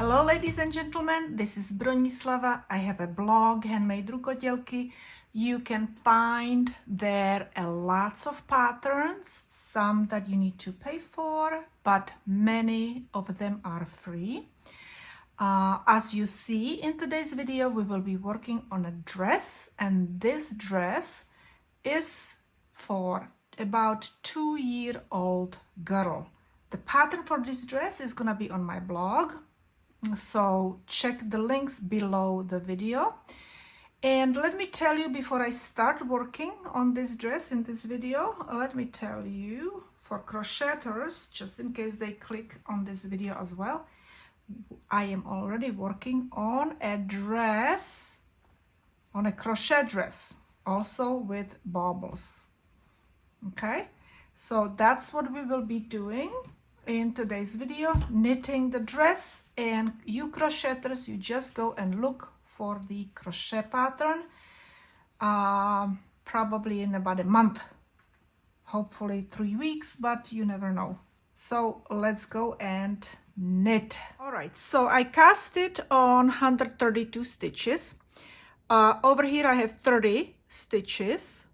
Hello ladies and gentlemen, this is Bronislava. I have a blog, HandMadeRukodelky. You can find there lots of patterns, some that you need to pay for, but many of them are free. As you see in today's video, we will be working on a dress, and this dress is for about 2-year-old girl. The pattern for this dress is gonna be on my blog. So check the links below the video. And let me tell you, before I start working on this dress in this video, let me tell you, for crocheters, just in case they click on this video as well, I am already working on a dress, on a crochet dress, also with bobbles. Okay, so that's what we will be doing in today's video, knitting the dress. And you crocheters, you just go and look for the crochet pattern, probably in about a month, hopefully 3 weeks, but you never know. So let's go and knit. All right, so I cast it on 132 stitches. Over here I have 30 stitches.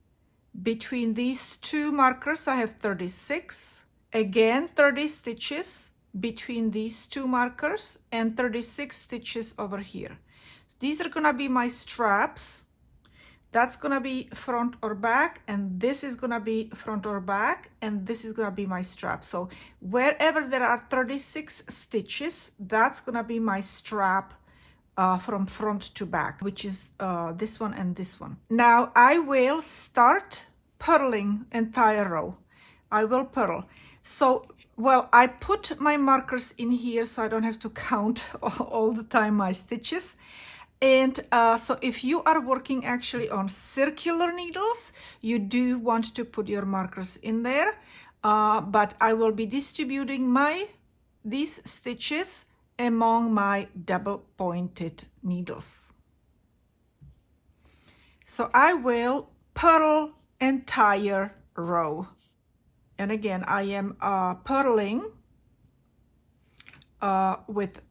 Between these two markers I have 36. Again 30 stitches between these two markers and 36 stitches over here. These are gonna be my straps. That's gonna be front or back, and this is gonna be front or back, and this is gonna be my strap. So wherever there are 36 stitches, that's gonna be my strap from front to back, which is this one and this one. Now I will start purling entire row. I will purl. So, well, I put my markers in here so I don't have to count all the time my stitches. And so if you are working actually on circular needles, you do want to put your markers in there. But I will be distributing these stitches among my double pointed needles. So I will purl entire row. And again, I am purling with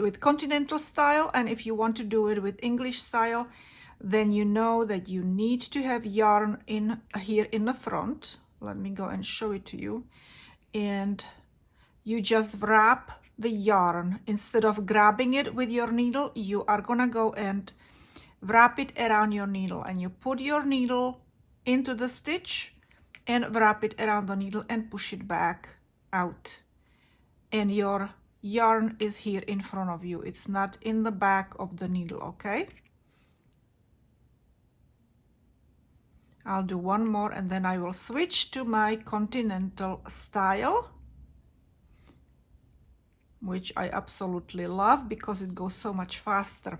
with continental style. And if you want to do it with English style, then you know that you need to have yarn in here in the front. Let me go and show it to you. And you just wrap the yarn. Instead of grabbing it with your needle, you are gonna go and wrap it around your needle, and you put your needle into the stitch and wrap it around the needle and push it back out. And your yarn is here in front of you. It's not in the back of the needle, okay? I'll do one more and then I will switch to my continental style, which I absolutely love because it goes so much faster.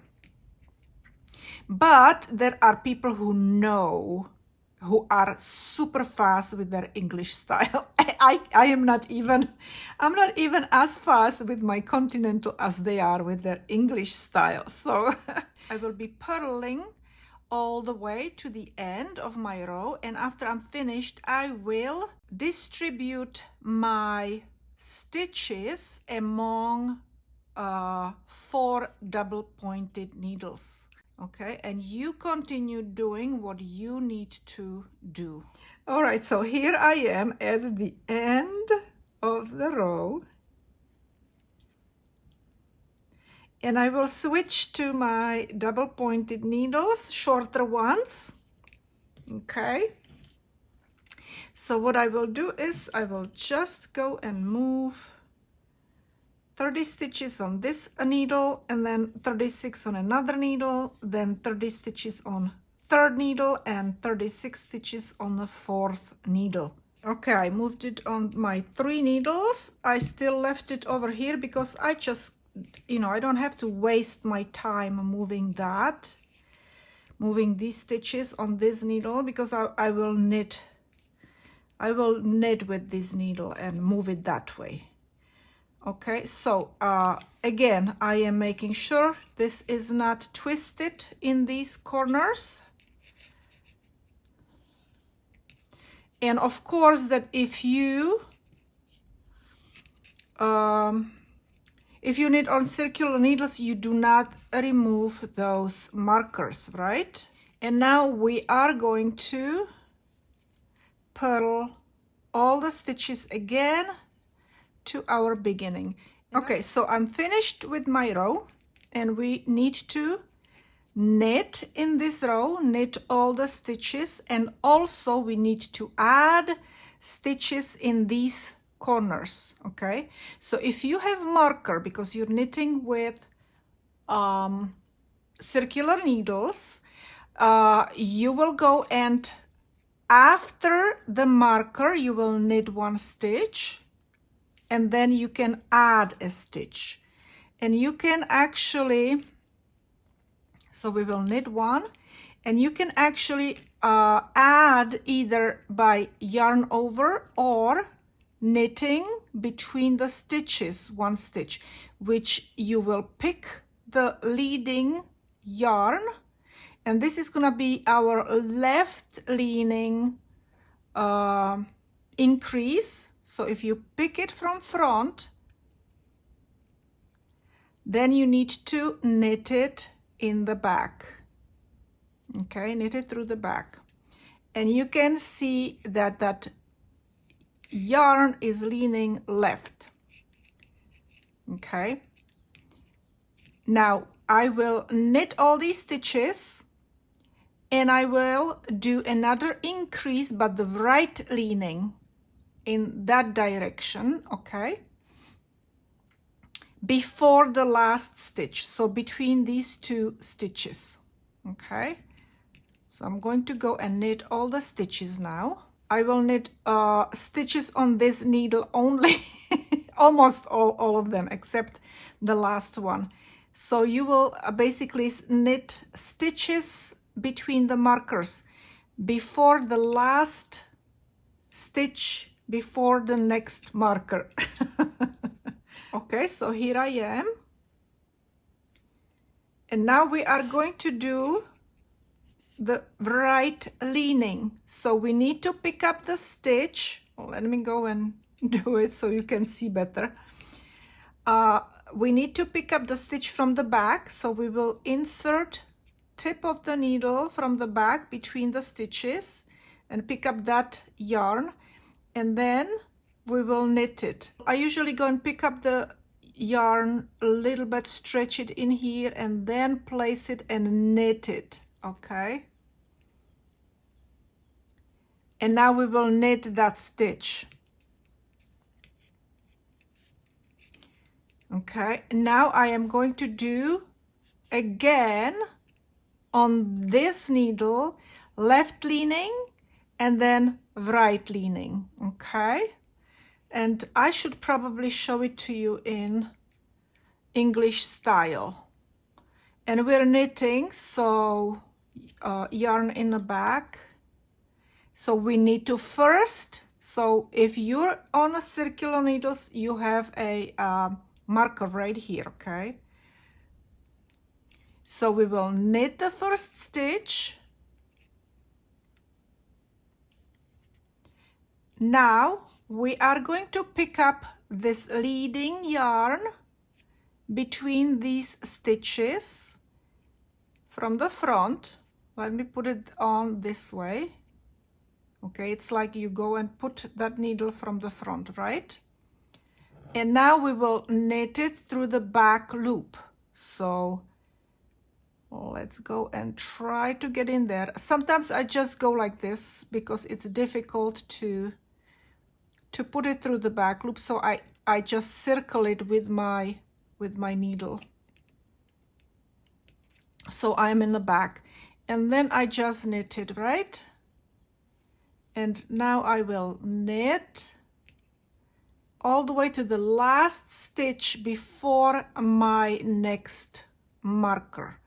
But there are people who are super fast with their English style. I'm not even as fast with my continental as they are with their English style. So I will be purling all the way to the end of my row, and after I'm finished, I will distribute my stitches among 4 double pointed needles. Okay, and you continue doing what you need to do. All right, so here I am at the end of the row, and I will switch to my double pointed needles, shorter ones. Okay, so what I will do is I will just go and move 30 stitches on this needle, and then 36 on another needle, then 30 stitches on third needle, and 36 stitches on the fourth needle. Okay, I moved it on my 3 needles. I still left it over here because I just, I don't have to waste my time moving these stitches on this needle, because I will knit with this needle and move it that way. Okay, so again, I am making sure this is not twisted in these corners. And of course that if you if you knit on circular needles, you do not remove those markers, right? And now we are going to purl all the stitches again to our beginning. Okay, so I'm finished with my row, and we need to knit in this row, knit all the stitches, and also we need to add stitches in these corners. Okay, so if you have marker, because you're knitting with circular needles, you will go and after the marker you will knit one stitch, and then you can add a stitch, and you can actually, so we will knit one, and you can actually add either by yarn over or knitting between the stitches one stitch, which you will pick the leading yarn, and this is gonna be our left leaning increase. So if you pick it from front, then you need to knit it in the back. Okay, knit it through the back, and you can see that that yarn is leaning left. Okay, now I will knit all these stitches, and I will do another increase, but the right leaning in that direction. Okay, before the last stitch, so between these two stitches. Okay, so I'm going to go and knit all the stitches now. I will knit stitches on this needle only, almost all of them except the last one. So you will basically knit stitches between the markers before the last stitch before the next marker. Okay, so here I am, and now we are going to do the right leaning. So we need to pick up the stitch. Let me go and do it so you can see better. We need to pick up the stitch from the back, so we will insert tip of the needle from the back between the stitches and pick up that yarn, and then we will knit it. I usually go and pick up the yarn a little bit, stretch it in here, and then place it and knit it. Okay, and now we will knit that stitch. Okay, now I am going to do again on this needle left leaning and then right leaning. Okay, and I should probably show it to you in English style. And we're knitting, so yarn in the back. So we need to first, so if you're on a circular needles, you have a marker right here. Okay, so we will knit the first stitch. Now we are going to pick up this leading yarn between these stitches from the front. Let me put it on this way. Okay, it's like you go and put that needle from the front, right? And now we will knit it through the back loop. So let's go and try to get in there. Sometimes I just go like this because it's difficult to put it through the back loop, so I just circle it with my needle. So I'm in the back, and then I just knit it, right? And now I will knit all the way to the last stitch before my next marker.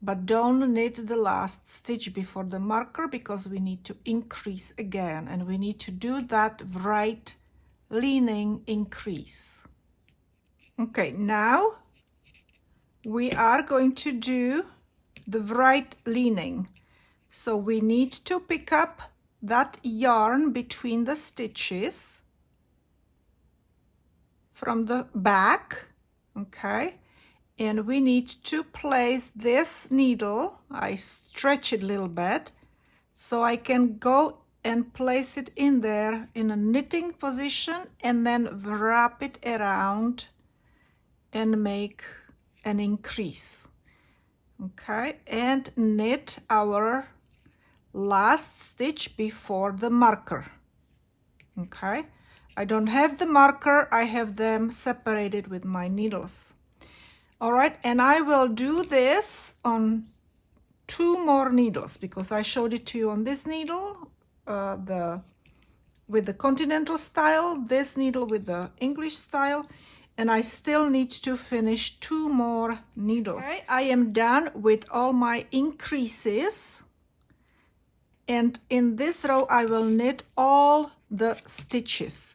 But don't knit the last stitch before the marker, because we need to increase again, and we need to do that right leaning increase. Okay, now we are going to do the right leaning. So we need to pick up that yarn between the stitches from the back, okay? And we need to place this needle, I stretch it a little bit, so I can go and place it in there in a knitting position and then wrap it around and make an increase, okay? And knit our last stitch before the marker, okay? I don't have the marker, I have them separated with my needles. All right, and I will do this on 2 more needles because I showed it to you on this needle, with the continental style, this needle with the English style, and I still need to finish 2 more needles. Okay, I am done with all my increases, and in this row I will knit all the stitches.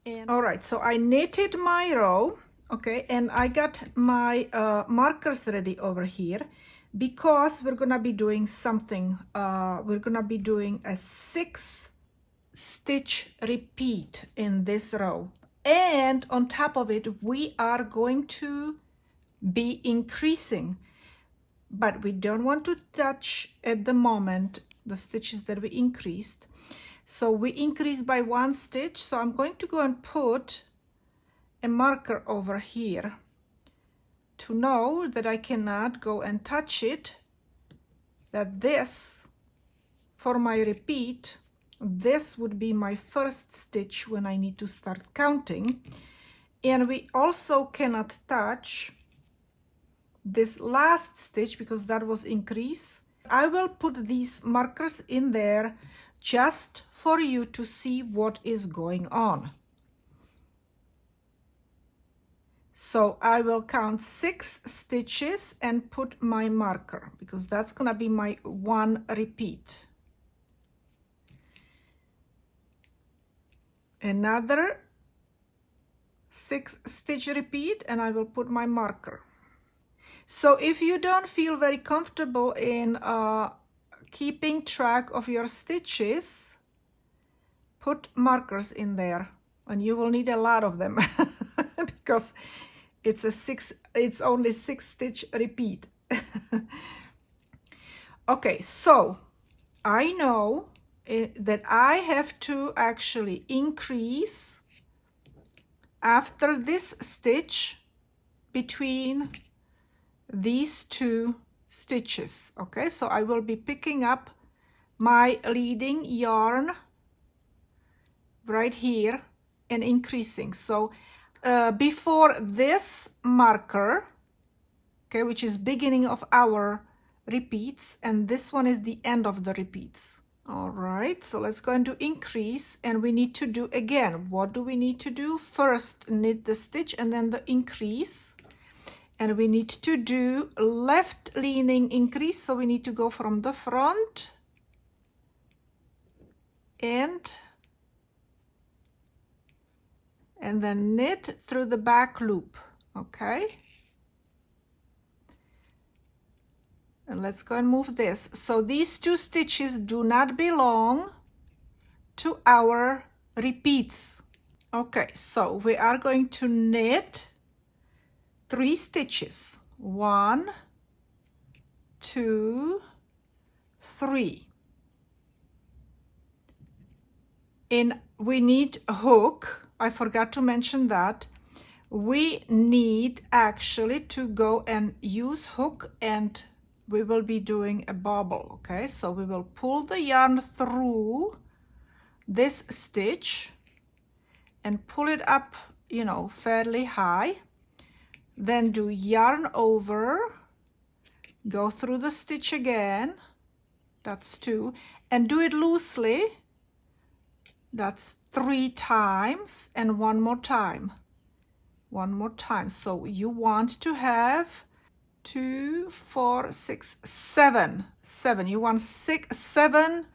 And all right, so I knitted my row, okay, and I got my markers ready over here because we're gonna be doing something. We're gonna be doing a 6 stitch repeat in this row, and on top of it we are going to be increasing, but we don't want to touch at the moment the stitches that we increased. So we increased by 1 stitch, so I'm going to go and put a marker over here to know that I cannot go and touch it, that this, for my repeat, this would be my first stitch when I need to start counting. And we also cannot touch this last stitch because that was increase. I will put these markers in there just for you to see what is going on. So I will count 6 stitches and put my marker because that's gonna be my 1 repeat. Another 6 stitch repeat and I will put my marker. So if you don't feel very comfortable in keeping track of your stitches, put markers in there, and you will need a lot of them because it's only 6 stitch repeat. Okay, so I know that I have to actually increase after this stitch between these 2 stitches. Okay, so I will be picking up my leading yarn right here and increasing. So before this marker, okay, which is beginning of our repeats, and this one is the end of the repeats. All right, so let's go and do increase, and we need to do again, what do we need to do? First knit the stitch and then the increase, and we need to do left leaning increase, so we need to go from the front and then knit through the back loop. Okay, and let's go and move this. So these 2 stitches do not belong to our repeats. Okay, so we are going to knit 3 stitches. 1, 2, 3. And we need a hook. I forgot to mention that. We need actually to go and use hook, and we will be doing a bobble. Okay, so we will pull the yarn through this stitch and pull it up, you know, fairly high, then do yarn over, go through the stitch again, that's 2, and do it loosely, that's 3 times, and one more time. So you want to have 2, 4, 6, 7. You want 7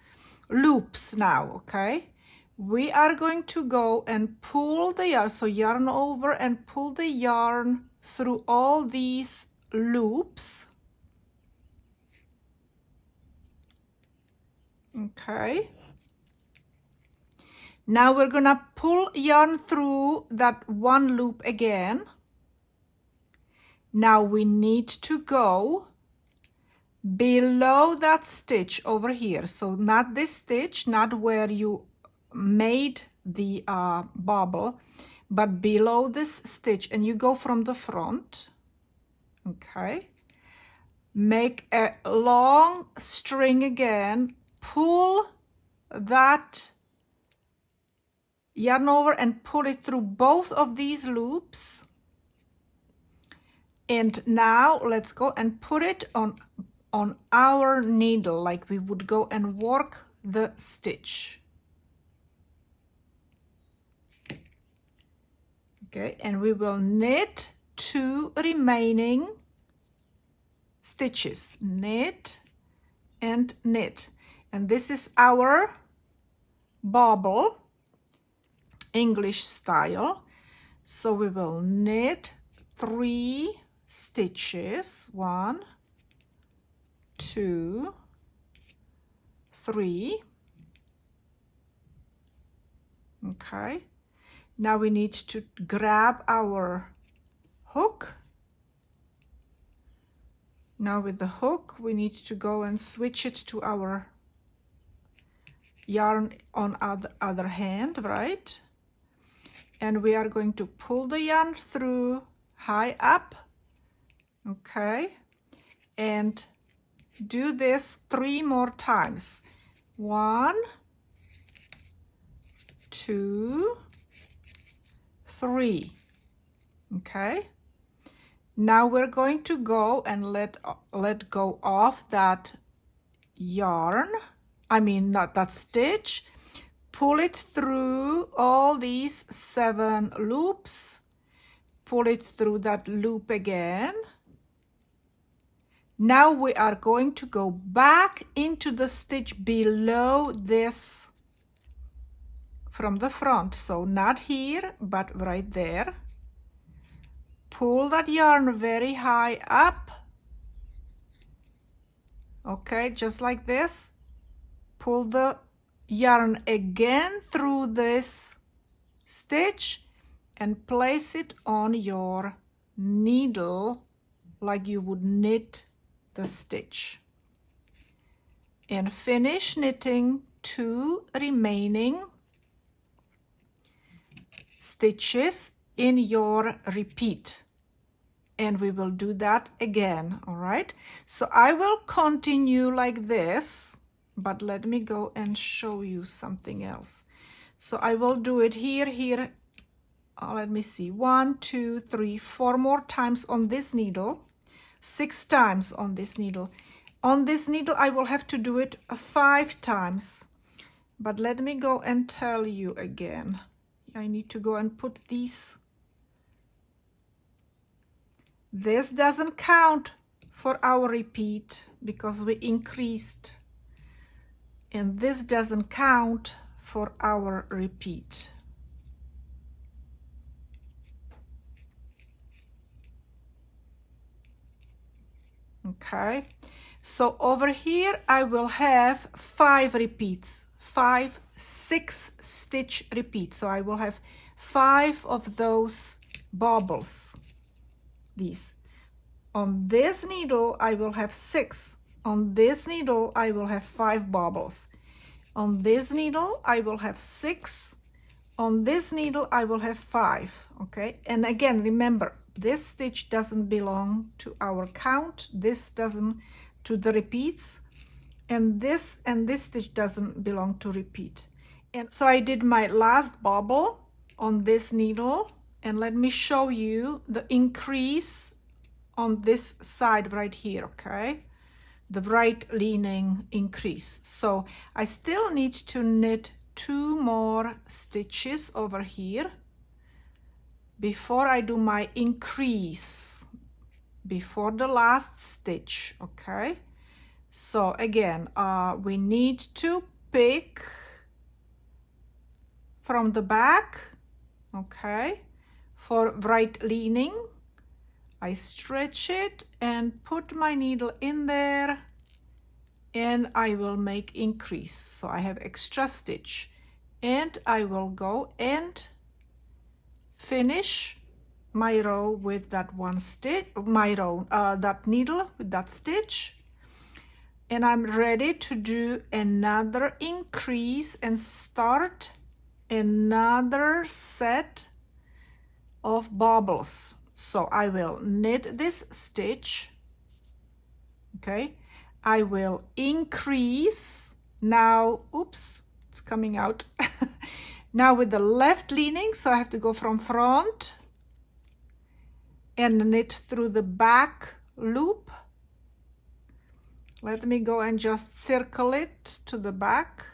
loops now. Okay, we are going to go and pull the yarn, so yarn over and pull the yarn through all these loops. Okay, Now we're gonna pull yarn through that one loop again. Now we need to go below that stitch over here. So not this stitch, not where you made the bobble, but below this stitch, and you go from the front. Okay. Make a long string again, pull that yarn over and pull it through both of these loops. And now let's go and put it on our needle, like we would go and work the stitch. Okay, and we will knit 2 remaining stitches, knit and knit. And this is our bobble, English style. So we will knit 3 stitches, 1, 2, 3. Okay, now we need to grab our hook. Now with the hook we need to go and switch it to our yarn on other hand, right? And we are going to pull the yarn through high up. Okay, and do this 3 more times. 1, 2, 3. Okay, now we're going to go and let go of that yarn, I mean not that stitch. Pull it through all these 7 loops, pull it through that loop again. Now we are going to go back into the stitch below this from the front, so not here but right there. Pull that yarn very high up. Okay, just like this. Pull the yarn again through this stitch and place it on your needle like you would knit the stitch, and finish knitting 2 remaining stitches in your repeat, and we will do that again. All right, so I will continue like this, but let me go and show you something else. So I will do it here, let me see, 1, 2, 3, 4 more times on this needle, 6 times on this needle. On this needle I will have to do it 5 times, but let me go and tell you again. I need to go and put these. This doesn't count for our repeat because we increased, and this doesn't count for our repeat. Okay, so over here I will have 5 repeats, 5 6 stitch repeats. So I will have 5 of those bobbles. These on this needle I will have 6. On this needle I will have 5 bobbles. On this needle I will have 6. On this needle I will have 5. Okay, and again remember, this stitch doesn't belong to our count, this doesn't to the repeats, and this stitch doesn't belong to repeat. And so I did my last bobble on this needle, and let me show you the increase on this side right here. Okay, the right leaning increase. So I still need to knit 2 more stitches over here before I do my increase, before the last stitch. Okay, so again we need to pick from the back. Okay, for right leaning I stretch it and put my needle in there, and I will make increase. So I have extra stitch, and I will go and finish my row with that one stitch, that needle with that stitch, and I'm ready to do another increase and start another set of bobbles. So I will knit this stitch, okay, I will increase now, oops, it's coming out now with the left leaning, so I have to go from front and knit through the back loop. Let me go and just circle it to the back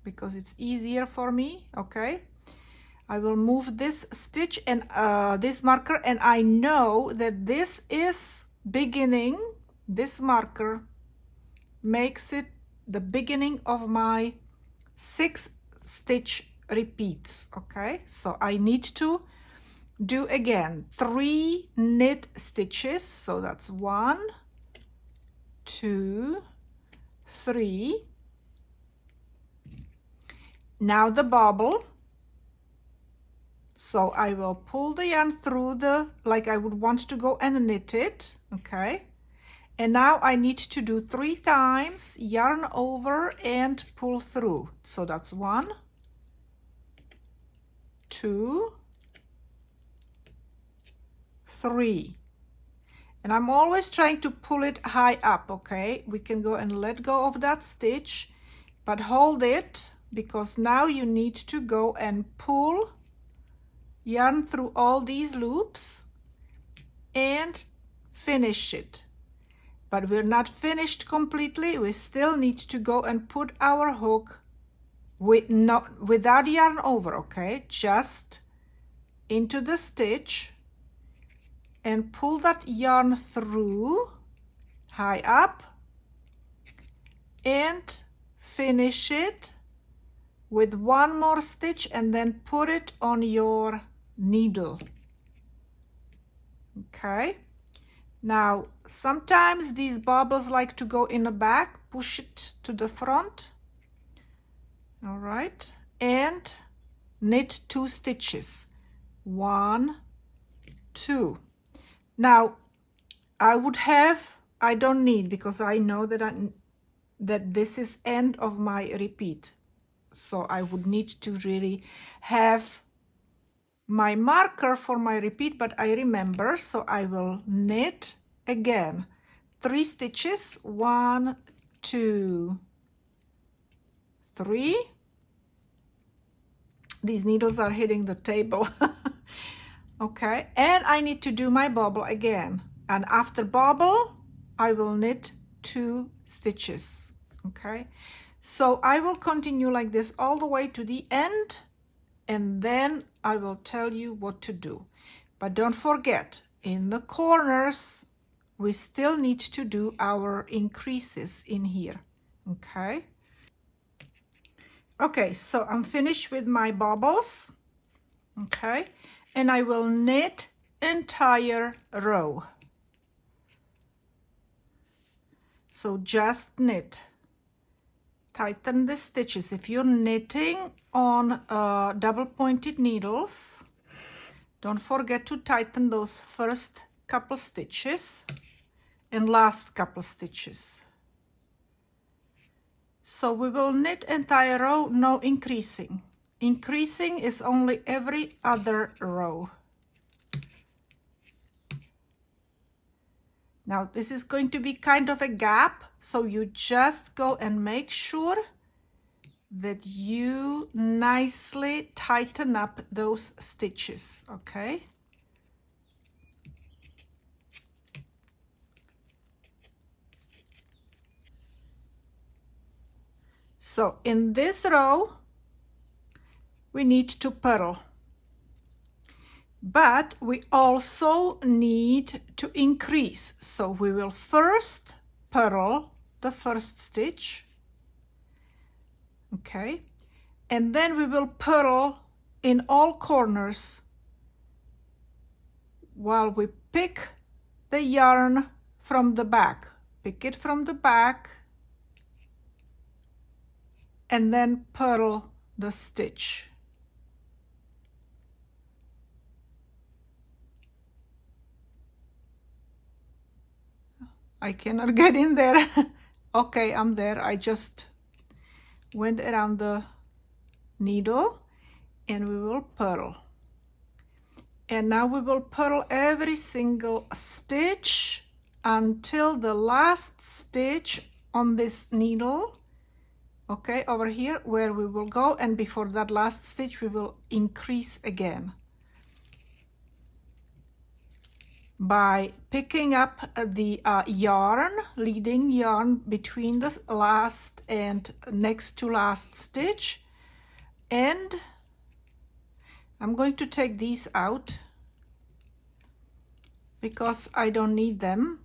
because it's easier for me. Okay, I will move this stitch and this marker, and I know that this is beginning, this marker makes it the beginning of my 6 stitch repeats. Okay, so I need to do again 3 knit stitches, so that's 1, 2, 3. Now the bobble, so I will pull the yarn through the, like I would want to go and knit it, okay, and now I need to do 3 times yarn over and pull through, so that's 1, 2, 3, and I'm always trying to pull it high up. Okay, we can go and let go of that stitch, but hold it, because now you need to go and pull yarn through all these loops and finish it. But we're not finished completely, we still need to go and put our hook without yarn over, okay, just into the stitch and pull that yarn through high up and finish it with 1 more stitch and then put it on your needle. Okay, now sometimes these bobbles like to go in the back, push it to the front. All right, and knit 2 stitches, 1, 2. Now I don't need, because I know that this is end of my repeat, so I would need to really have my marker for my repeat, but I remember, so I will knit again 3 stitches, 1, 2, 3. These needles are hitting the table. Okay, and I need to do my bobble again, and after bobble I will knit 2 stitches. Okay, so I will continue like this all the way to the end, and then I will tell you what to do. But don't forget, in the corners we still need to do our increases in here. Okay, okay, so I'm finished with my bobbles. Okay, and I will knit entire row. So just knit, tighten the stitches. If you're knitting on double pointed needles, don't forget to tighten those first couple stitches and last couple stitches. So we will knit entire row, no increasing. Increasing is only every other row. Now this is going to be kind of a gap, so you just go and make sure that you nicely tighten up those stitches, okay? So in this row we need to purl, but we also need to increase. So we will first purl the first stitch, okay, and then we will purl in all corners while we pick the yarn from the back. Pick it from the back and then purl the stitch. I cannot get in there. Okay, I'm there. I just went around the needle and we will purl. And now we will purl every single stitch until the last stitch on this needle, okay, over here where we will go, and before that last stitch we will increase again by picking up the yarn, leading yarn between the last and next to last stitch. And I'm going to take these out because I don't need them,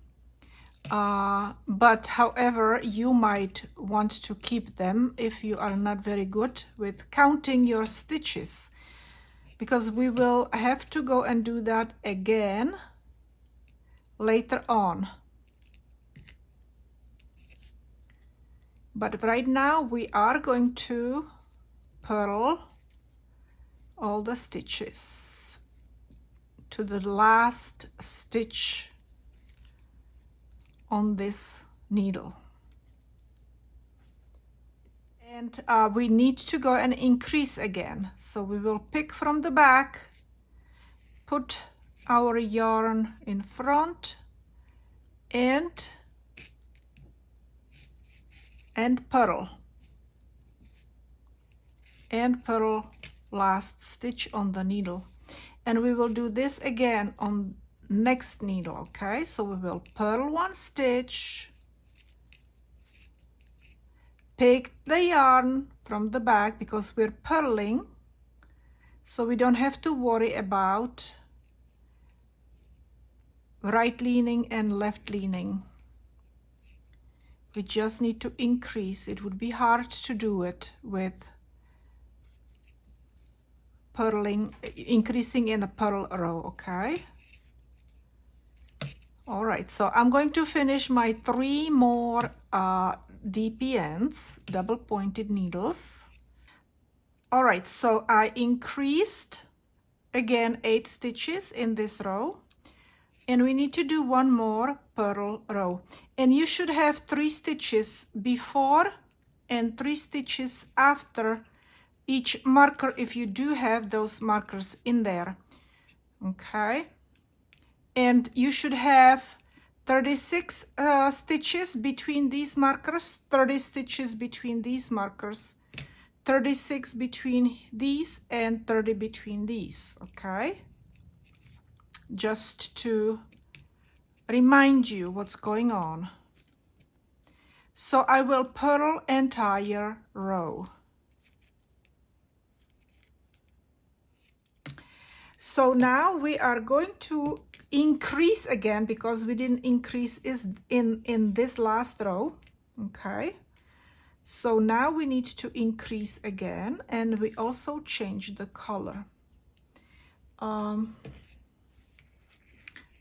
but however you might want to keep them if you are not very good with counting your stitches, because we will have to go and do that again later on. But right now we are going to purl all the stitches to the last stitch on this needle. And we need to go and increase again. So we will pick from the back, put our yarn in front, and purl. And purl last stitch on the needle. And we will do this again on next needle, okay? So we will purl one stitch, pick the yarn from the back because we're purling, so we don't have to worry about right leaning and left leaning. We just need to increase. It would be hard to do it with purling, increasing in a purl row, okay? All right, so I'm going to finish my 3 more DPNs, double pointed needles. All right, so I increased again 8 stitches in this row, and we need to do 1 more purl row. And you should have 3 stitches before and 3 stitches after each marker if you do have those markers in there, okay? And you should have 36 stitches between these markers, 30 stitches between these markers, 36 between these, and 30 between these, okay? Just to remind you what's going on. So I will purl entire row. So now we are going to increase again because we didn't increase is in this last row, okay? So now we need to increase again, and we also change the color.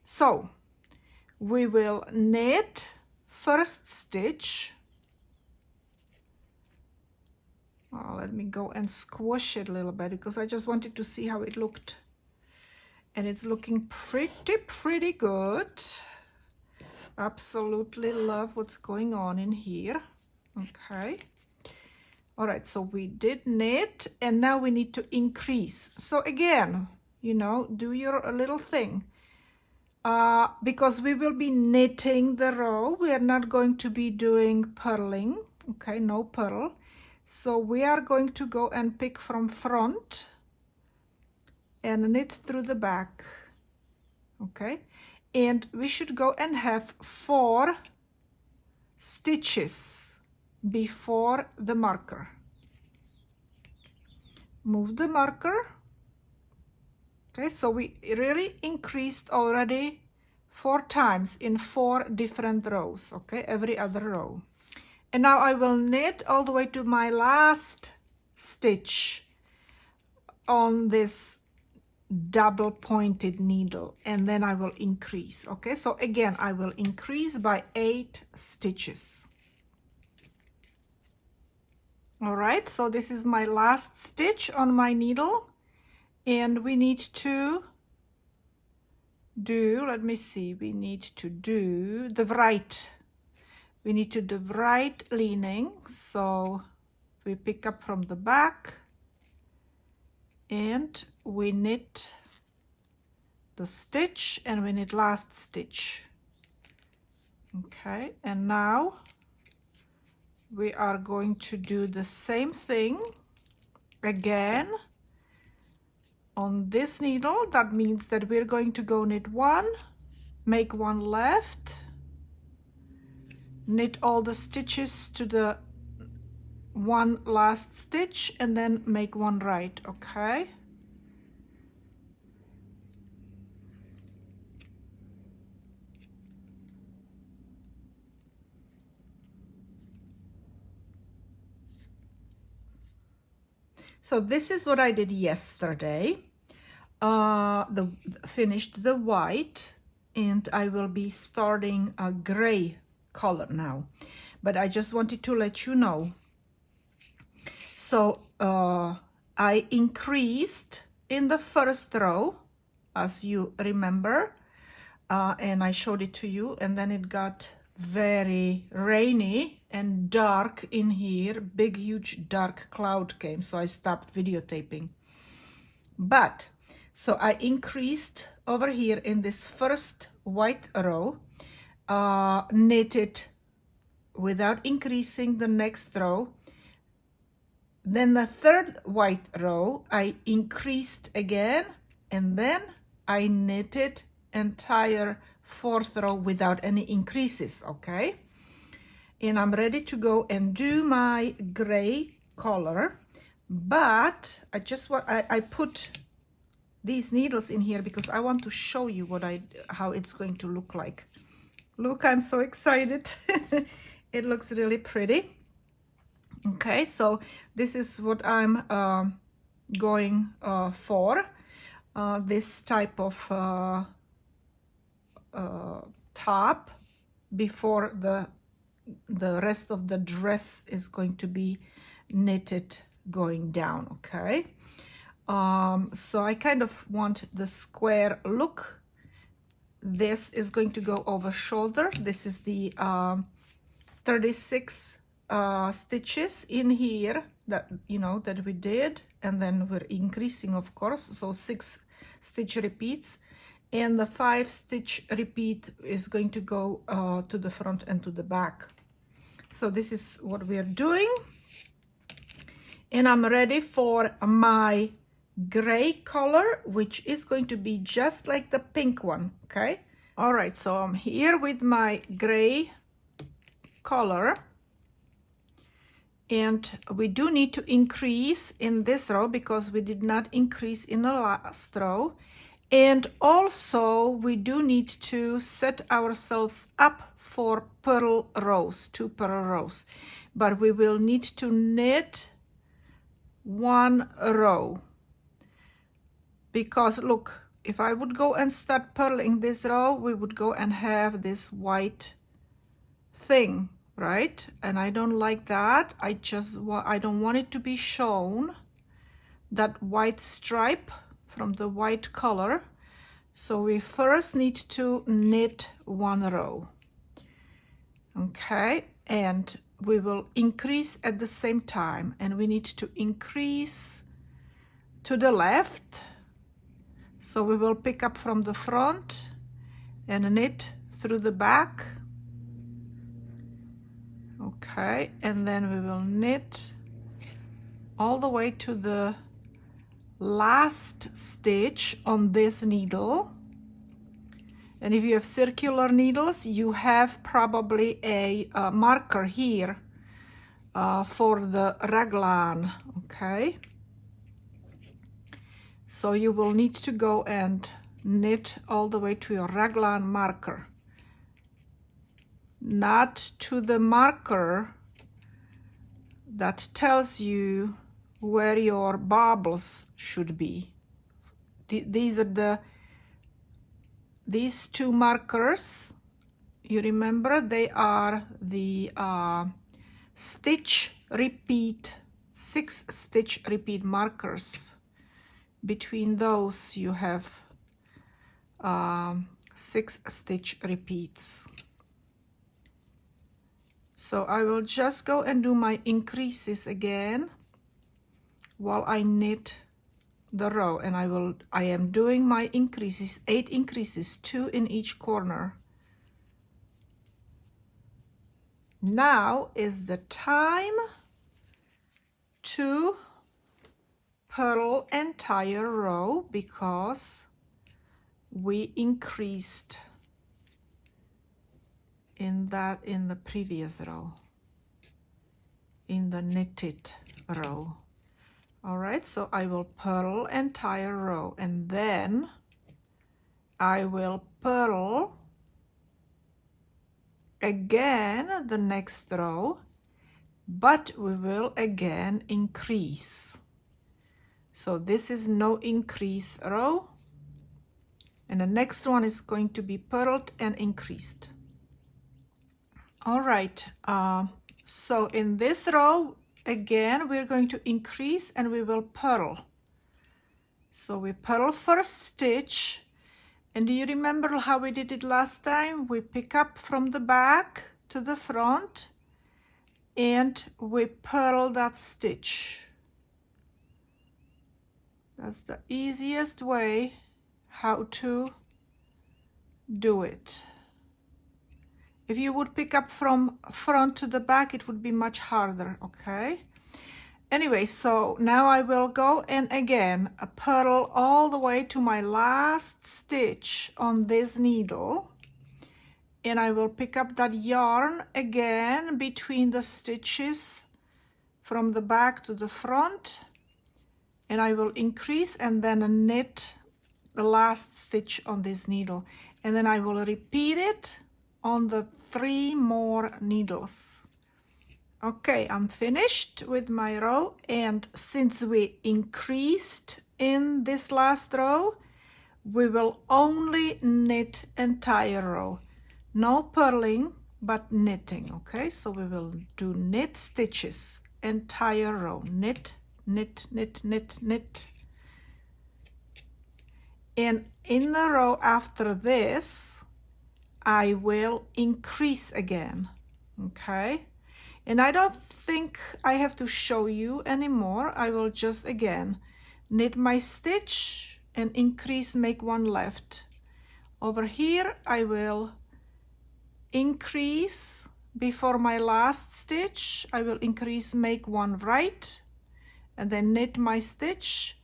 So we will knit first stitch. Let me go and squash it a little bit because I just wanted to see how it looked. And it's looking pretty good. Absolutely love what's going on in here. Okay. All right, so we did knit, and now we need to increase. So again, you know, do your little thing. Because we will be knitting the row, we are not going to be doing purling. Okay, no purl. So we are going to go and pick from front and knit through the back, okay? And we should go and have 4 stitches before the marker. Move the marker. Okay, so we really increased already 4 times in 4 different rows, okay, every other row. And now I will knit all the way to my last stitch on this double pointed needle, and then I will increase, okay? So again, I will increase by 8 stitches. All right, so this is my last stitch on my needle, and we need to do, let me see, we need to do the right. We need to do right leaning, so we pick up from the back and we knit the stitch and we knit last stitch. Okay, and now we are going to do the same thing again on this needle. That means that we're going to go knit one, make one left, knit all the stitches to the one last stitch, and then make one right. Okay, so this is what I did yesterday. Finished the white, and I will be starting a gray color now, but I just wanted to let you know. So I increased in the first row, as you remember, and I showed it to you, and then it got very rainy and dark in here. Big huge dark cloud came, so I stopped videotaping. But so I increased over here in this first white row, knitted without increasing the next row. Then the third white row I increased again, and then I knitted entire fourth row without any increases. Okay, and I'm ready to go and do my gray color, but I just want I put these needles in here because I want to show you how it's going to look like. Look, I'm so excited. It looks really pretty. Okay, so this is what I'm going for, this type of top before the rest of the dress is going to be knitted going down. Okay, so I kind of want the square look. This is going to go over shoulder. This is the 36 stitches in here that that we did, and then we're increasing, of course, so 6 stitch repeats, and the 5 stitch repeat is going to go to the front and to the back. So this is what we are doing, and I'm ready for my gray color, which is going to be just like the pink one. Okay, all right, so I'm here with my gray color, and we do need to increase in this row because we did not increase in the last row, and also we do need to set ourselves up for purl rows, 2 purl rows, but we will need to knit 1 row, because look, if I would go and start purling this row, we would go and have this white thing, right? And I don't like that. I don't want it to be shown, that white stripe from the white color. So we first need to knit 1 row. Okay, and we will increase at the same time, and we need to increase to the left. So we will pick up from the front and knit through the back. Okay, and then we will knit all the way to the last stitch on this needle. And if you have circular needles, you have probably a marker here for the raglan. Okay, so you will need to go and knit all the way to your raglan marker, not to the marker that tells you where your bobbles should be. These 2 markers, you remember, they are the stitch repeat 6 stitch repeat markers. Between those you have 6 stitch repeats. So I will just go and do my increases again while I knit the row, and I am doing my increases, 8 increases, 2 in each corner. Now is the time to purl entire row because we increased in the previous row, in the knitted row. All right, so I will purl entire row, and then I will purl again the next row, but we will again increase. So this is no increase row, and the next one is going to be purled and increased. All right, so in this row again we're going to increase and we will purl. So we purl first stitch, and do you remember how we did it last time? We pick up from the back to the front and we purl that stitch. That's the easiest way how to do it. If you would pick up from front to the back, it would be much harder, okay? Anyway, so now I will go and again purl all the way to my last stitch on this needle, and I will pick up that yarn again between the stitches from the back to the front, and I will increase and then knit the last stitch on this needle, and then I will repeat it on the 3 more needles. Okay, I'm finished with my row, and since we increased in this last row, we will only knit entire row. No purling, but knitting, okay? So we will do knit stitches, entire row, knit, knit, knit, knit, knit. And in the row after this, I will increase again, okay? And I don't think I have to show you anymore. I will just again knit my stitch and increase, make 1 left. Over here I will increase before my last stitch. I will increase, make 1 right, and then knit my stitch,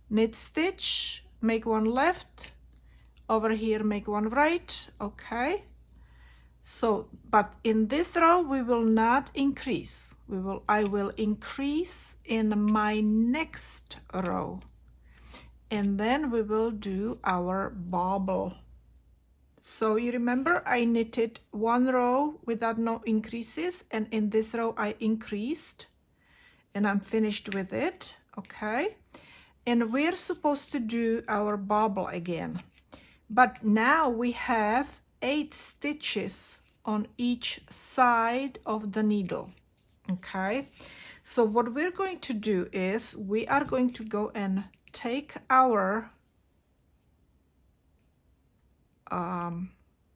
knit stitch, make 1 left. Over here make 1 right, okay? So, but in this row we will not increase. I will increase in my next row, and then we will do our bobble. So you remember I knitted 1 row without no increases, and in this row I increased, and I'm finished with it, okay? And we're supposed to do our bobble again, but now we have 8 stitches on each side of the needle, okay? So what we're going to do is we are going to go and take our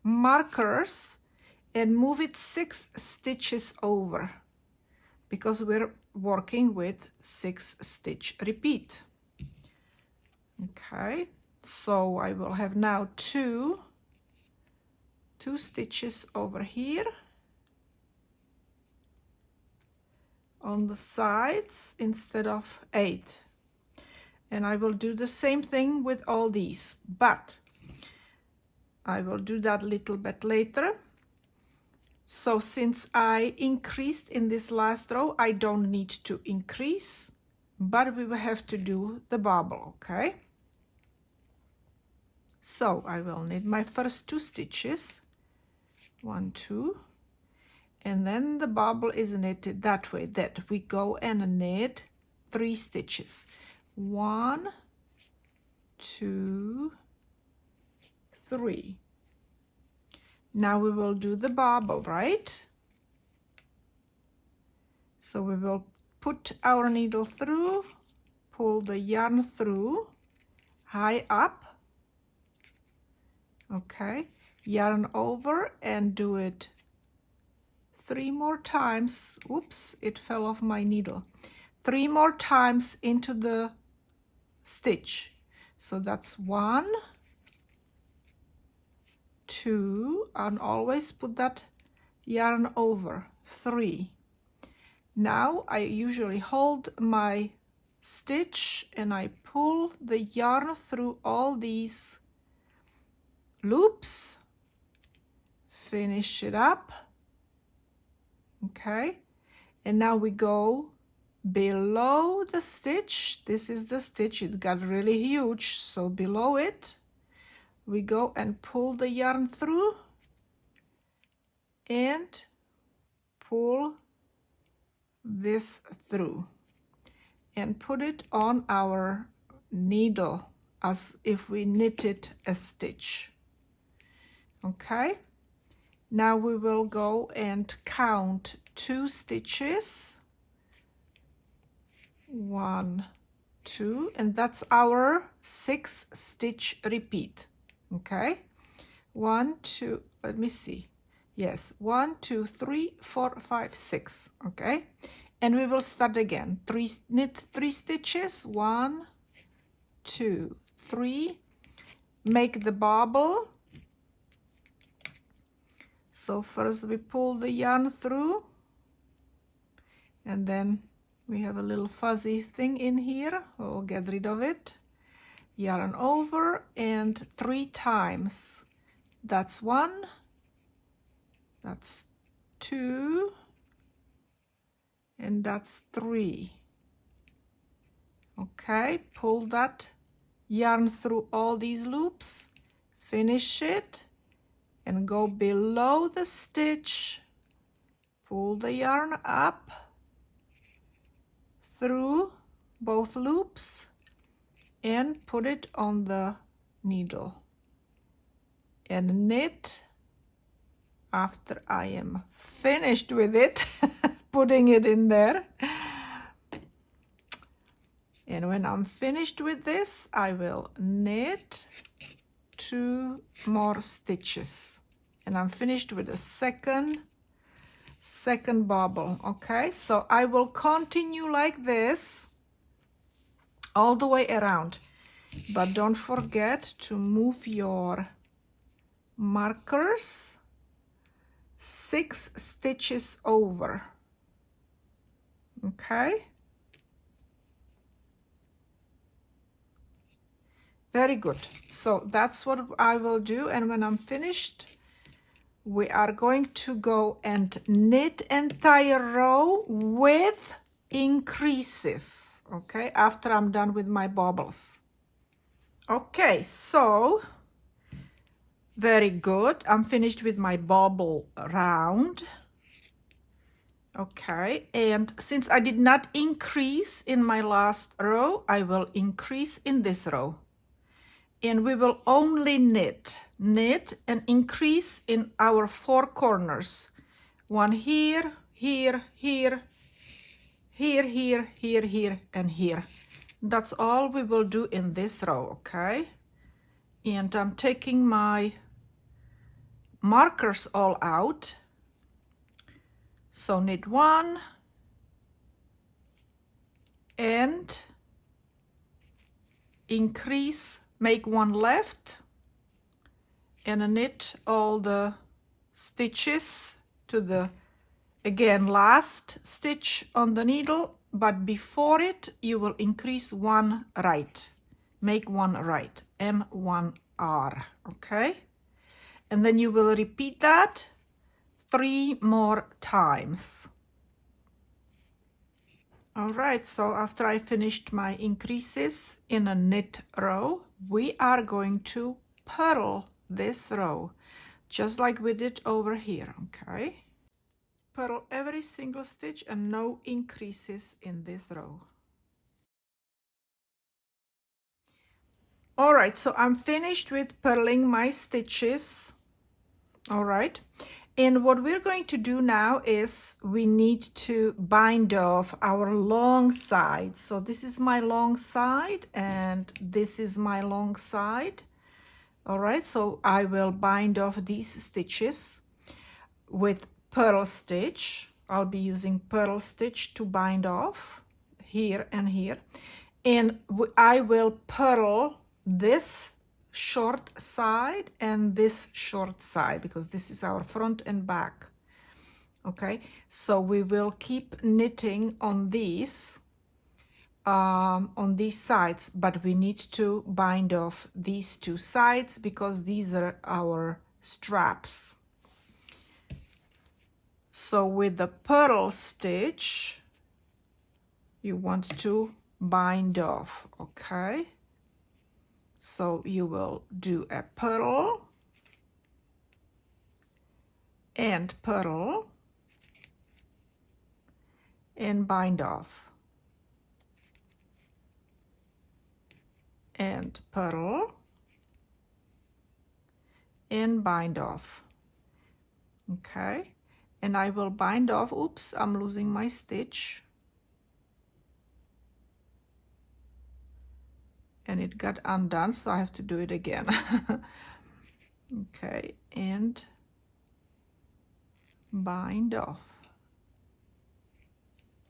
markers and move it 6 stitches over, because we're working with 6 stitch repeat, okay? So I will have now 2 stitches over here on the sides instead of 8, and I will do the same thing with all these, but I will do that a little bit later. So since I increased in this last row, I don't need to increase, but we will have to do the bobble, okay? So I will knit my first 2 stitches, 1, 2, and then the bobble is knitted that way, that we go and knit 3 stitches, 1, 2, 3. Now we will do the bobble, right? So we will put our needle through, pull the yarn through, high up, okay, yarn over and do it 3 more times. Oops, it fell off my needle. 3 more times into the stitch. So that's 1, 2, and always put that yarn over, 3. Now I usually hold my stitch and I pull the yarn through all these loops, finish it up, okay, and now we go below the stitch. This is the stitch, it got really huge, so below it we go and pull the yarn through and pull this through and put it on our needle as if we knitted a stitch. Okay, now we will go and count 2 stitches, 1, 2, and that's our 6 stitch repeat. Okay, 1, 2, let me see, yes, 1, 2, 3, 4, 5, 6. Okay, and we will start again. Knit 3 stitches, 1, 2, 3, make the bobble. So first we pull the yarn through, and then we have a little fuzzy thing in here. We'll get rid of it. Yarn over and 3 times. That's 1, that's 2, and that's 3. Okay, pull that yarn through all these loops, finish it, and go below the stitch, pull the yarn up through both loops and put it on the needle and knit after I am finished with it, putting it in there. And when I'm finished with this, I will knit 2 more stitches, and I'm finished with the second bobble. Okay, so I will continue like this all the way around, but don't forget to move your markers 6 stitches over. Okay, very good. So that's what I will do, and when I'm finished, we are going to go and knit entire row with increases, okay, after I'm done with my bobbles. Okay, so very good. I'm finished with my bobble round. Okay, and since I did not increase in my last row, I will increase in this row. And we will only knit and increase in our 4 corners. 1 here, here, here, here, here, here, here, and here. That's all we will do in this row, okay? And I'm taking my markers all out. So knit 1 and increase, make 1 left, and knit all the stitches to the, again, last stitch on the needle, but before it you will increase 1 right, make 1 right, M1R, okay, and then you will repeat that 3 more times. All right, so after I finished my increases in a knit row, we are going to purl this row, just like we did over here, okay? Purl every single stitch and no increases in this row. All right, so I'm finished with purling my stitches, all right? And what we're going to do now is we need to bind off our long side. So this is my long side and this is my long side. All right, so I will bind off these stitches with purl stitch. I'll be using purl stitch to bind off here and here. And I will purl this short side and this short side because this is our front and back. Okay, so we will keep knitting on these sides, but we need to bind off these two sides because these are our straps. So with the purl stitch you want to bind off. Okay, so you will do a purl and purl and bind off and purl and bind off. Okay, and I will bind off. Oops, I'm losing my stitch and it got undone, so I have to do it again. Okay, and bind off.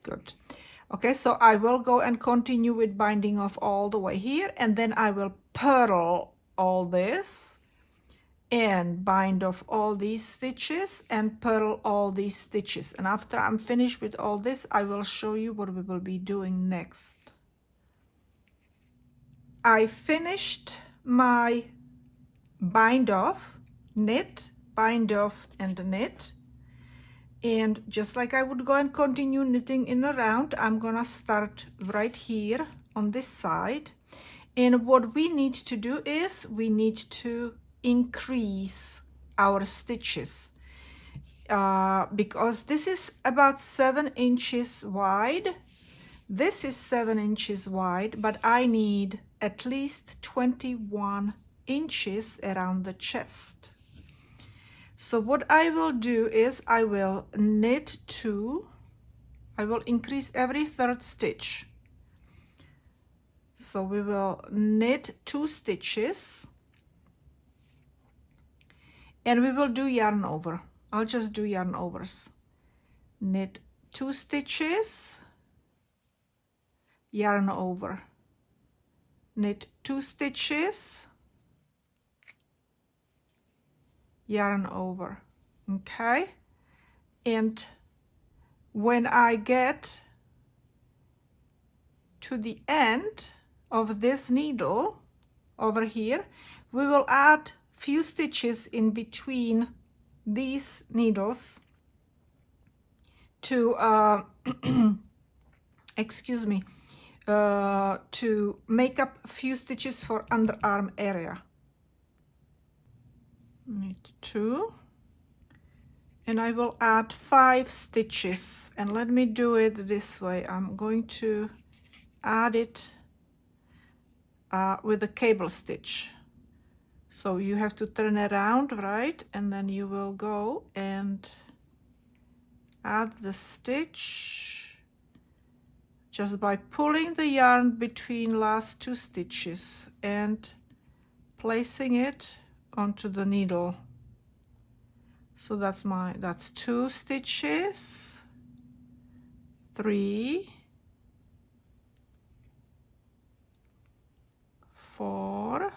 Good. Okay, so I will go and continue with binding off all the way here, and then I will purl all this and bind off all these stitches and purl all these stitches. And after I'm finished with all this, I will show you what we will be doing next. I finished my bind off, knit, bind off and knit. And just like I would go and continue knitting in a round, I'm gonna start right here on this side. And what we need to do is we need to increase our stitches because this is about 7 inches wide. This is 7 inches wide, but I need at least 21 inches around the chest. So what I will do is I will knit 2, I will increase every 3rd stitch. So we will knit 2 stitches and we will do yarn over. I'll just do yarn overs. Knit 2 stitches, yarn over. Knit 2 stitches, yarn over. Okay, and when I get to the end of this needle over here, we will add few stitches in between these needles to excuse me, to make up a few stitches for underarm area. Knit 2 and I will add 5 stitches, and let me do it this way. I'm going to add it with a cable stitch. So you have to turn around, right, and then you will go and add the stitch just by pulling the yarn between last 2 stitches and placing it onto the needle. So that's 2 stitches, 3, 4,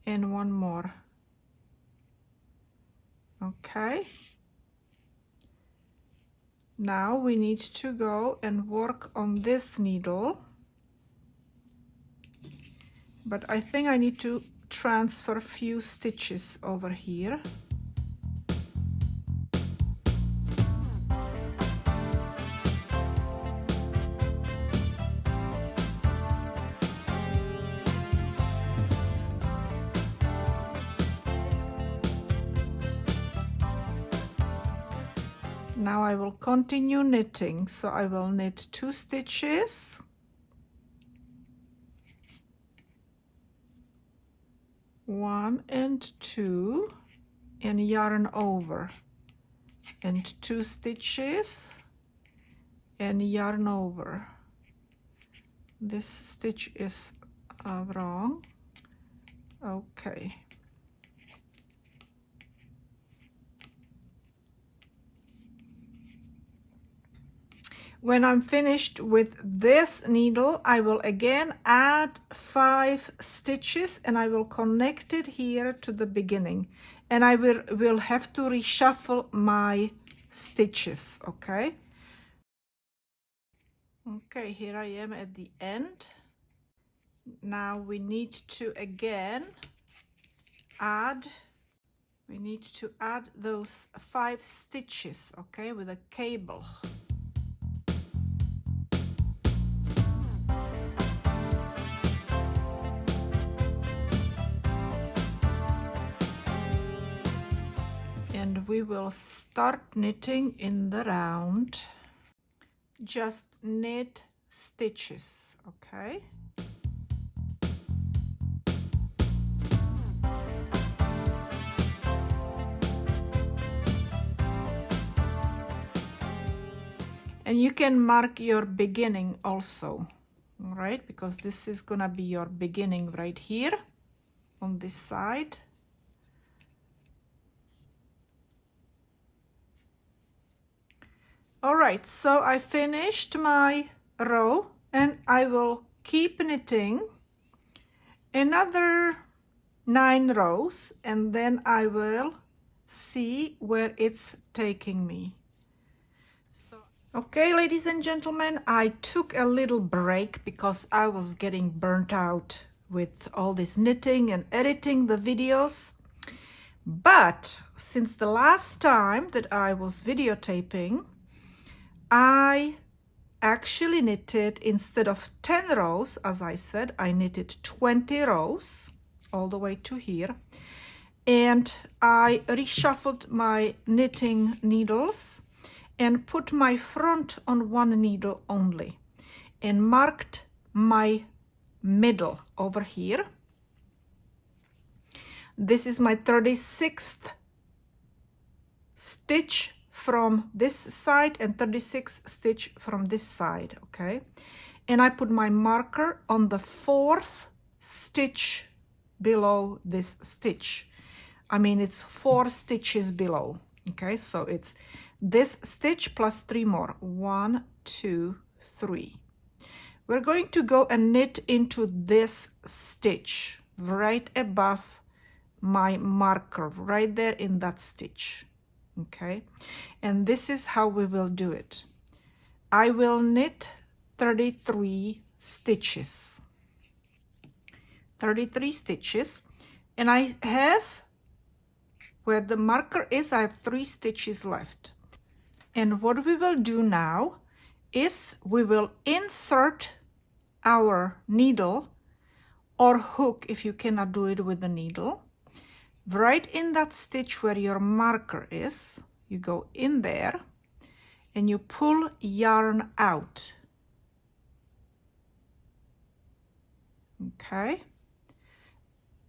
and 1 more. Okay, now we need to go and work on this needle, but I think I need to transfer a few stitches over here. Now I will continue knitting, so I will knit 2 stitches, 1 and 2, and yarn over, and 2 stitches and yarn over. This stitch is wrong. Okay. When I'm finished with this needle, I will again add 5 stitches and I will connect it here to the beginning. And I will have to reshuffle my stitches, okay? Okay, here I am at the end. Now we need to again add those 5 stitches, okay, with a cable. And we will start knitting in the round. Just knit stitches, okay? And you can mark your beginning also, all right? Because this is gonna be your beginning right here on this side. All right, so I finished my row and I will keep knitting another 9 rows and then I will see where it's taking me. Okay, ladies and gentlemen, I took a little break because I was getting burnt out with all this knitting and editing the videos. But since the last time that I was videotaping, I actually knitted, instead of 10 rows, as I said, I knitted 20 rows all the way to here. And I reshuffled my knitting needles and put my front on one needle only and marked my middle over here. This is my 36th stitch from this side and 36th stitch from this side, okay? And I put my marker on the 4th stitch below this stitch. I mean, it's 4 stitches below, okay? So it's this stitch plus 3 more. 1, 2, 3. We're going to go and knit into this stitch right above my marker, right there in that stitch, okay? And this is how we will do it. I will knit 33 stitches. 33 stitches, and I have, where the marker is, I have 3 stitches left. And what we will do now is we will insert our needle or hook, if you cannot do it with the needle, right in that stitch where your marker is. You go in there and you pull yarn out, okay?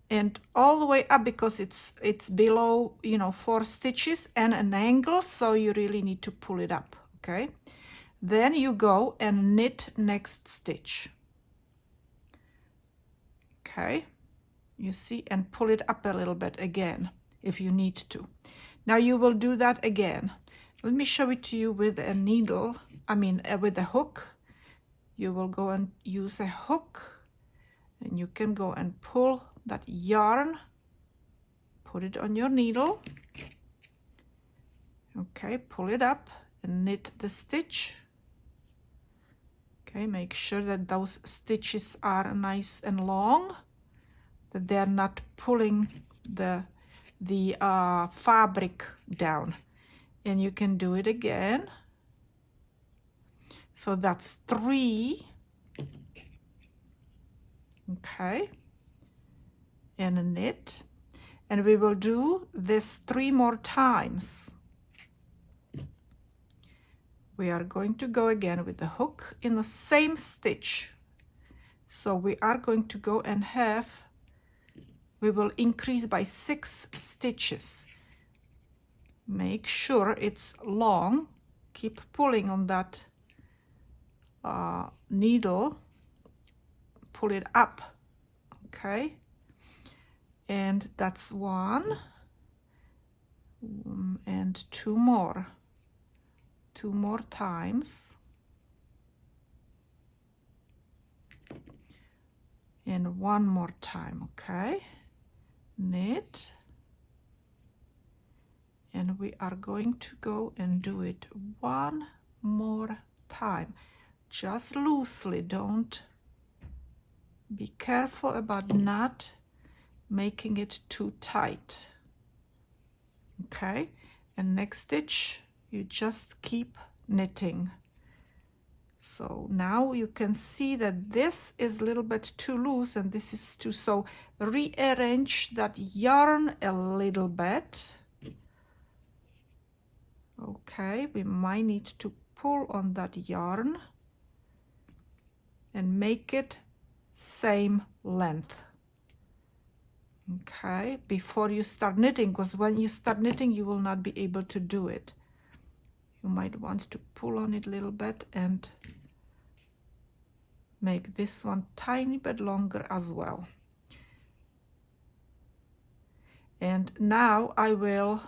And all the way up, because it's below, you know, 4 stitches and an angle, so you really need to pull it up, okay? Then you go and knit next stitch, okay? You see, and pull it up a little bit again if you need to. Now you will do that again. Let me show it to you with a needle, with a hook. You will go and use a hook, and you can go and pull that yarn, put it on your needle, okay, pull it up and knit the stitch, okay? Make sure that those stitches are nice and long, that they're not pulling the fabric down. And you can do it again. So that's 3, okay? And a knit, and we will do this 3 more times. We are going to go again with the hook in the same stitch. So we are going to go and we will increase by 6 stitches. Make sure it's long. Keep pulling on that needle. Pull it up, okay? And that's one. And two more times, and one more time, okay? Knit, and we are going to go and do it one more time, just loosely. Don't be careful about not making it too tight. Okay, and next stitch you just keep knitting. So now you can see that this is a little bit too loose and this is too, so rearrange that yarn a little bit. Okay, we might need to pull on that yarn and make it same length. Okay, before you start knitting, because when you start knitting you will not be able to do it. You might want to pull on it a little bit and make this one tiny bit longer as well. And now I will,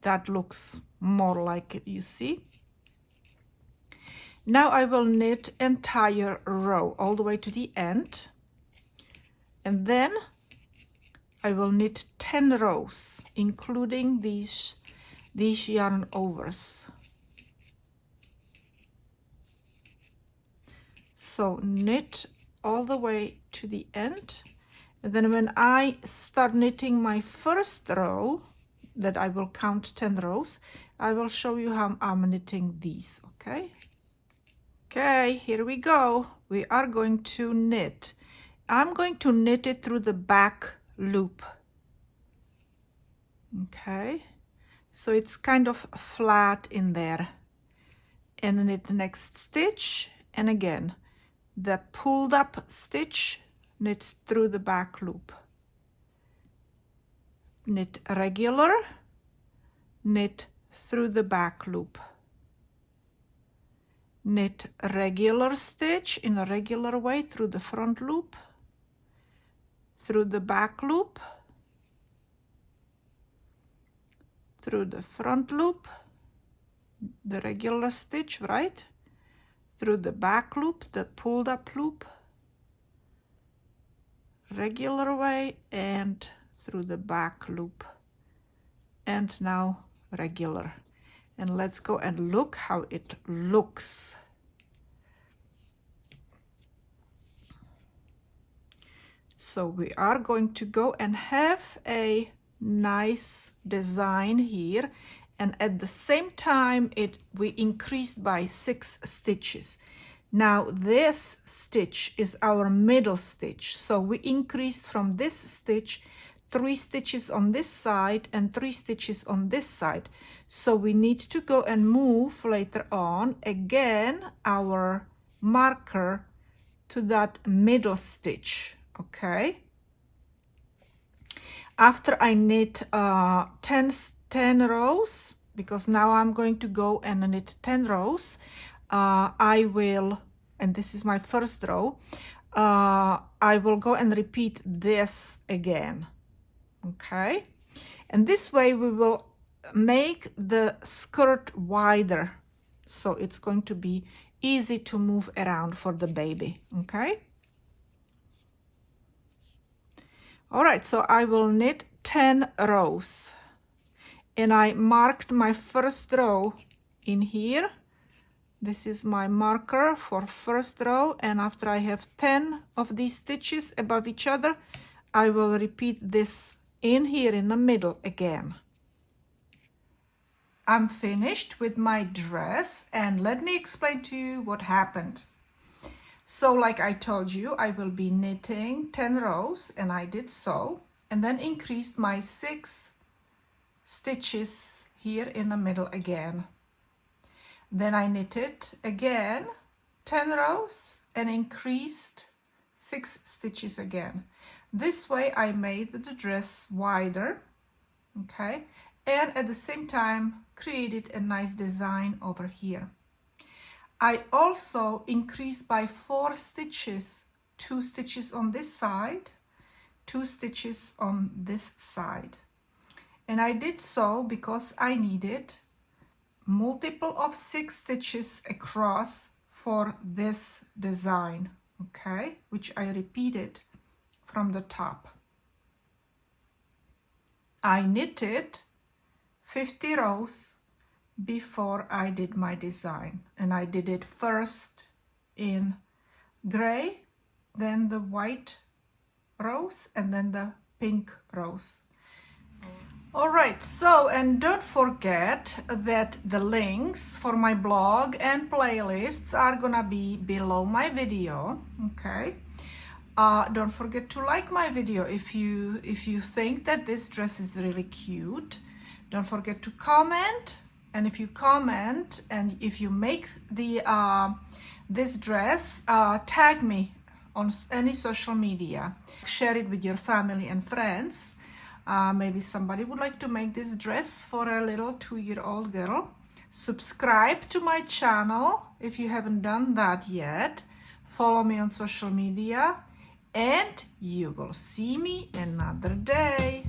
that looks more like it, you see. Now I will knit entire row all the way to the end, and then I will knit 10 rows, including these yarn overs. So knit all the way to the end, and then when I start knitting my first row, that I will count 10 rows, I will show you how I'm knitting these, okay? Okay, here we go. We are going to knit. I'm going to knit it through the back loop. Okay, so it's kind of flat in there. And knit the next stitch, and again, the pulled up stitch, knit through the back loop. Knit regular, knit through the back loop. Knit regular stitch in a regular way through the front loop, through the back loop, through the front loop, the regular stitch, right? Through the back loop, the pulled up loop, regular way, and through the back loop. And now regular. And let's go and look how it looks. So we are going to go and have a nice design here, and at the same time we increased by 6 stitches. Now this stitch is our middle stitch, so we increased from this stitch 3 stitches on this side and 3 stitches on this side. So we need to go and move later on again our marker to that middle stitch, okay? After I knit 10 rows, because now I'm going to go and knit 10 rows, I will, and this is my first row, I will go and repeat this again, okay? And this way we will make the skirt wider, so it's going to be easy to move around for the baby, okay? All right, so I will knit 10 rows, and I marked my first row in here. This is my marker for first row, and after I have 10 of these stitches above each other, I will repeat this in here in the middle again. I'm finished with my dress, and let me explain to you what happened. So like I told you, I will be knitting 10 rows, and I did so, and then increased my 6 stitches here in the middle again. Then I knitted again 10 rows and increased 6 stitches again. This way I made the dress wider, okay, and at the same time created a nice design over here. I also increased by 4 stitches, 2 stitches on this side, 2 stitches on this side. And I did so because I needed multiple of 6 stitches across for this design, okay, which I repeated from the top. I knitted 50 rows before I did my design, and I did it first in gray, then the white rows, and then the pink rows. All right, so, and don't forget that the links for my blog and playlists are gonna be below my video, okay? Don't forget to like my video if you think that this dress is really cute. Don't forget to comment, and if you comment and if you make the this dress, tag me on any social media. Share it with your family and friends. Maybe somebody would like to make this dress for a little 2-year-old girl. Subscribe to my channel if you haven't done that yet. Follow me on social media, and you will see me another day.